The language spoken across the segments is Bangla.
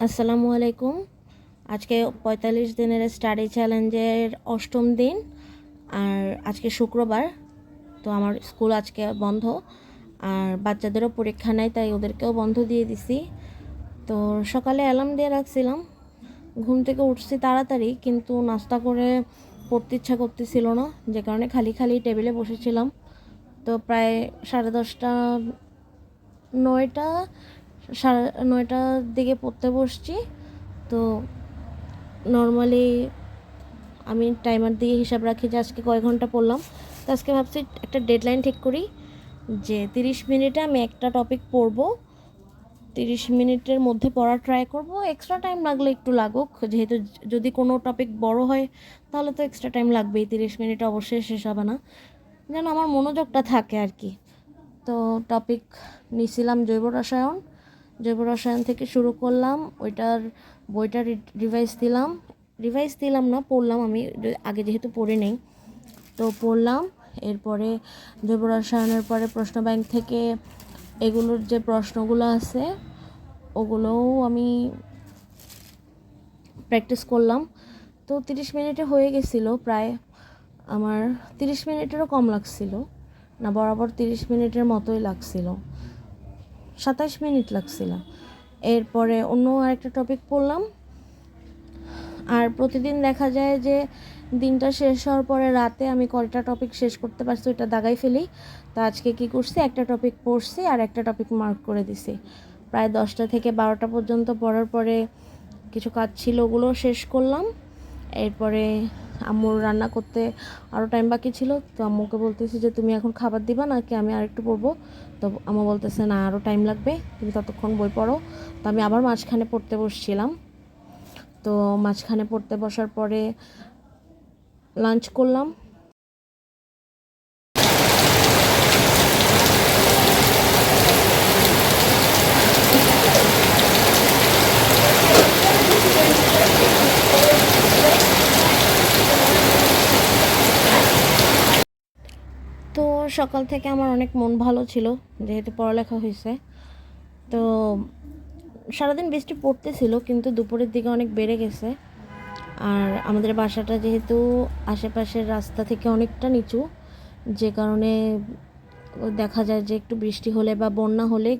আসসালামু আলাইকুম। আজকে ৪৫ দিনের স্টাডি চ্যালেঞ্জের অষ্টম দিন, আর আজকে শুক্রবার। তো আমার স্কুল আজকে বন্ধ, আর বাচ্চাদেরও পরীক্ষা নেই, তাই ওদেরকেও বন্ধ দিয়ে দিছি। তো সকালে অ্যালার্ম দিয়ে রাখছিলাম, ঘুম থেকে উঠছি তাড়াতাড়ি, কিন্তু নাস্তা করে পড়তে ইচ্ছা করতেছিল না, যে কারণে খালি খালি টেবিলে বসেছিলাম। তো প্রায় 10:30, 9টা, 9টার দিকে পড়তে বসছি। তো নর্মালি আমি টাইমার দিয়ে হিসাব রাখি যে আজকে কয় ঘন্টা পড়লাম। তো আজকে ভাবছি একটা ডেডলাইন ঠিক করি যে 30 মিনিটে আমি একটা টপিক পড়ব, 30 মিনিটের মধ্যে পড়ার ট্রাই করব। এক্সট্রা টাইম লাগলে একটু লাগুক, যেহেতু যদি কোনো টপিক বড় হয় তাহলে তো এক্সট্রা টাইম লাগবেই, 30 মিনিটে অবশ্যই শেষ হবে না, যেন আমার মনোযোগটা থাকে আর কি। তো টপিক নিয়েছিলাম জৈব রসায়ন থেকে শুরু করলাম। ওইটার বইটা রিভাইজ দিলাম না, পড়লাম আমি আগে, যেহেতু পড়ে নেই তো পড়লাম। এরপরে জৈব রসায়নের পরে প্রশ্ন ব্যাংক থেকে এগুলোর যে প্রশ্নগুলো আছে ওগুলোও আমি প্র্যাকটিস করলাম। তো 30 মিনিটে হয়ে গেছিলো প্রায়। আমার 30 মিনিটেরও কম লাগছিল না, বরাবর 30 মিনিটের মতোই লাগছিল, 27 মিনিট লাগছিল। এরপরে অন্য আরেকটা টপিক পড়লাম। আর প্রতিদিন দেখা যায় যে দিনটা শেষ হওয়ার পরে রাতে আমি কয়টা টপিক শেষ করতে পারছি ওইটা দাগাই ফেলি। তো আজকে কি করছি, একটা টপিক পড়ছি আর একটা টপিক মার্ক করে দিছি। প্রায় 10টা থেকে 12টা পর্যন্ত পড়ার পরে কিছু কাজ ছিল, ওগুলো শেষ করলাম। এরপরে আম্মুর রান্না করতে আরও টাইম বাকি ছিল, তো আম্মুকে বলতেছি যে তুমি এখন খাবার দিবা নাকি আমি আরেকটু পড়বো। তো আম্মু বলতেছে না, আরও টাইম লাগবে, তুমি ততক্ষণ বই পড়ো। তো আমি আবার মাঝখানে পড়তে বসছিলাম। তো মাঝখানে পড়তে বসার পরে লাঞ্চ করলাম। তো সকাল থেকে আমার অনেক মন ভালো ছিল, যেহেতু পড়ালেখা হয়েছে। তো সারাদিন বৃষ্টি পড়তেছিল, কিন্তু দুপুরের দিকে অনেক বেড়ে গেছে। আর আমাদের বাসাটা যেহেতু আশেপাশের রাস্তা থেকে অনেকটা নিচু, যে কারণে দেখা যায় যে একটু বৃষ্টি হলে বা বন্যা হলেই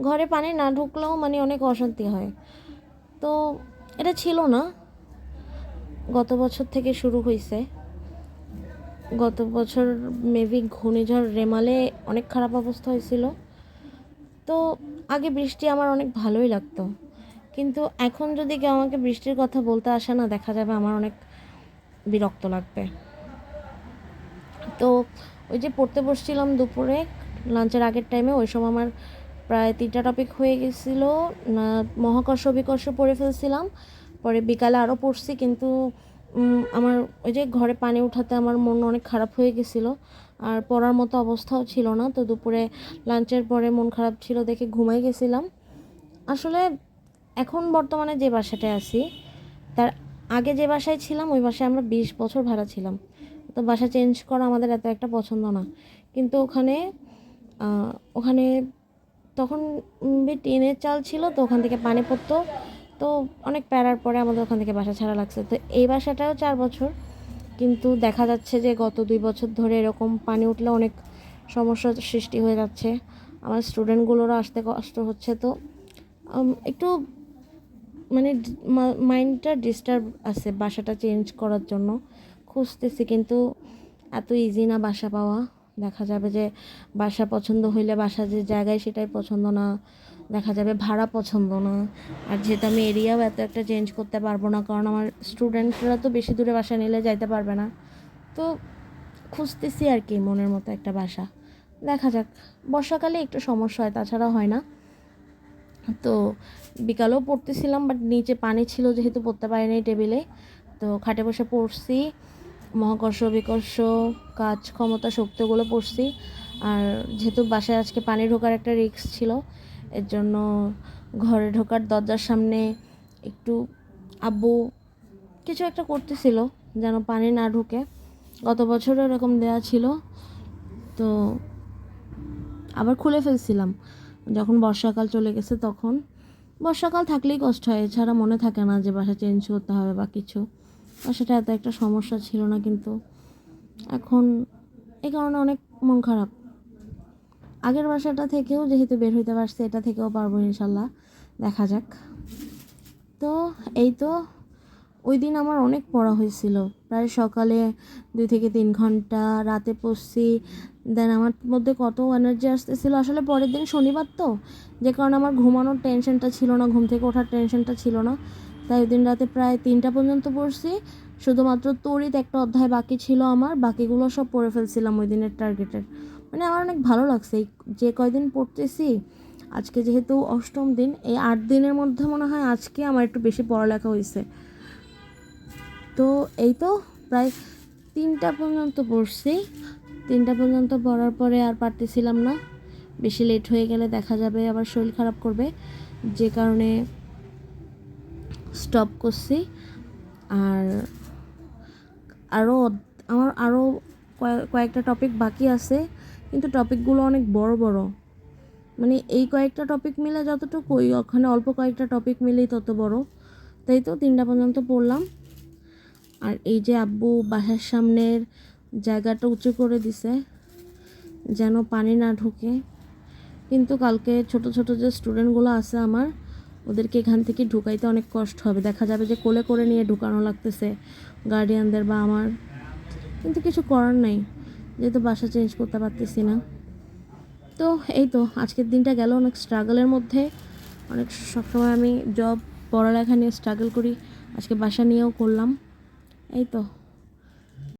ঘরে পানি না ঢুকলেও মানে অনেক অশান্তি হয়। তো এটা ছিল না, গত বছর থেকে শুরু হয়েছে। গত বছর মেবি ঘূর্ণিঝড় রেমালে অনেক খারাপ অবস্থা হয়েছিল। তো আগে বৃষ্টি আমার অনেক ভালোই লাগতো, কিন্তু এখন যদি কেউ আমাকে বৃষ্টির কথা বলতে আসে না, দেখা যাবে আমার অনেক বিরক্ত লাগবে। তো ওই যে পড়তে বসছিলাম দুপুরে লাঞ্চের আগের টাইমে, ওই সময় আমার প্রায় 3টা টপিক হয়ে গেছিলো। মহাকর্ষ বিকর্ষ পড়ে ফেলছিলাম, পরে বিকালে আরও পড়ছি, কিন্তু আমার ওই যে ঘরে পানি উঠাতে আমার মন অনেক খারাপ হয়ে গেছিলো, আর পড়ার মতো অবস্থাও ছিল না। তো দুপুরে লাঞ্চের পরে মন খারাপ ছিল দেখে ঘুমাই গেছিলাম। আসলে এখন বর্তমানে যে বাসাটায় আছি, তার আগে যে বাসায় ছিলাম ওই বাসায় আমরা 20 বছর ভাড়া ছিলাম। তো বাসা চেঞ্জ করা আমাদের এত একটা পছন্দ না, কিন্তু ওখানে তখন টিনের চাল ছিল, তো ওখান থেকে পানি পড়তো। তো অনেক প্যারার পরে আমাদের ওখান থেকে বাসা ছাড়া লাগছে। তো এই বাসাটাও 4 বছর, কিন্তু দেখা যাচ্ছে যে গত 2 বছর ধরে এরকম পানি উঠলে অনেক সমস্যার সৃষ্টি হয়ে যাচ্ছে, আমার স্টুডেন্টগুলোরও আসতে কষ্ট হচ্ছে। তো একটু মানে মাইন্ডটা ডিস্টার্ব আছে বাসাটা চেঞ্জ করার জন্য, খুঁজতেছি, কিন্তু এত ইজি না বাসা পাওয়া। দেখা যাবে যে বাসা পছন্দ হইলে বাসা যে জায়গায় সেটাই পছন্দ না, দেখা যাবে ভাড়া পছন্দ না। আর যেহেতু আমি এরিয়াও এত একটা চেঞ্জ করতে পারবো না, কারণ আমার স্টুডেন্টরা তো বেশি দূরে বাসা নিলে যাইতে পারবে না। তো খুঁজতেছি আর কি মনের মতো একটা বাসা, দেখা যাক। বর্ষাকালে একটু সমস্যা হয়, তাছাড়া হয় না। তো বিকালেও পড়তেছিলাম, বাট নিচে পানি ছিল যেহেতু পড়তে পারিনি টেবিলে। তো খাটে বসে পড়ছি, মহাকর্ষ বিকর্ষ, কাজ ক্ষমতা শক্তিগুলো পড়ছি। আর যেহেতু বাসায় আজকে পানি ঢোকার একটা রিস্ক ছিল, এর জন্য ঘরে ঢোকার দরজার সামনে একটু আব্বু কিছু একটা করতেছিল যেন পানি না ঢুকে। গত বছরও এরকম দেয়া ছিল, তো আবার খুলে ফেলছিলাম যখন বর্ষাকাল চলে গেছে তখন। বর্ষাকাল থাকলেই কষ্ট হয়, এছাড়া মনে থাকে না যে বাসা চেঞ্জ করতে হবে বা কিছু। বাসাটা এত একটা সমস্যা ছিল না, কিন্তু এখন এই কারণে অনেক মন খারাপ। আগের বাসাটা থেকেও যেহেতু বের হইতে পারছে, এটা থেকেও পারবো ইনশাল্লাহ, দেখা যাক। তো এই তো, ওই দিন আমার অনেক পড়া হয়েছিল, প্রায় সকালে 2 থেকে 3 ঘন্টা, রাতে পড়ছি। দেন আমার মধ্যে কত এনার্জি আসতেছিল, আসলে পরের দিন শনিবার তো, যে কারণে আমার ঘুমানোর টেনশনটা ছিল না, ঘুম থেকে ওঠার টেনশনটা ছিল না। তাই ওই দিন রাতে প্রায় 3টা পর্যন্ত পড়ছি। শুধুমাত্র তড়িৎ একটা অধ্যায় বাকি ছিল আমার, বাকিগুলো সব পড়ে ফেলছিলাম ওই দিনের টার্গেটের। মানে আমার অনেক ভালো লাগছে এই যে কয়দিন পড়তেছি। আজকে যেহেতু 8ম দিন, এই 8 দিনের মধ্যে মনে হয় আজকে আমার একটু বেশি পড়ালেখা হয়েছে। তো এই তো প্রায় 3টা পর্যন্ত পড়ছি। 3টা পর্যন্ত পড়ার পরে আর পারতেছিলাম না, বেশি লেট হয়ে গেলে দেখা যাবে আবার শরীর খারাপ করবে, যে কারণে স্টপ করছি। আর আরও আমার আরও কয়েকটা টপিক বাকি আছে, কিন্তু টপিকগুলো অনেক বড় বড়। মানে এই কয়েকটা টপিক মিলে যতটুকু, ওখানে অল্প কয়েকটা টপিক মিলেই তত বড়। তাই তো 3টা পর্যন্ত পড়লাম। আর এই যে আব্বু বাসার সামনের জায়গাটা উঁচু করে দিছে যেন পানি না ঢুকে, কিন্তু কালকে ছোট ছোট যে স্টুডেন্টগুলো আছে আমার, ওদেরকে এখান থেকে ঢুকাইতে অনেক কষ্ট হবে, দেখা যাবে যে কোলে করে নিয়ে ঢুকানো লাগতেছে গার্ডিয়ানদের বা আমার। কিন্তু কিছু করার নাই, যেহেতু বাসা চেঞ্জ করতে পারতেছি না। তো এই তো আজকের দিনটা গেল অনেক স্ট্রাগলের মধ্যে। অনেক সবসময় আমি জব পড়ালেখা নিয়ে স্ট্রাগল করি, আজকে বাসা নিয়েও করলাম। এই তো।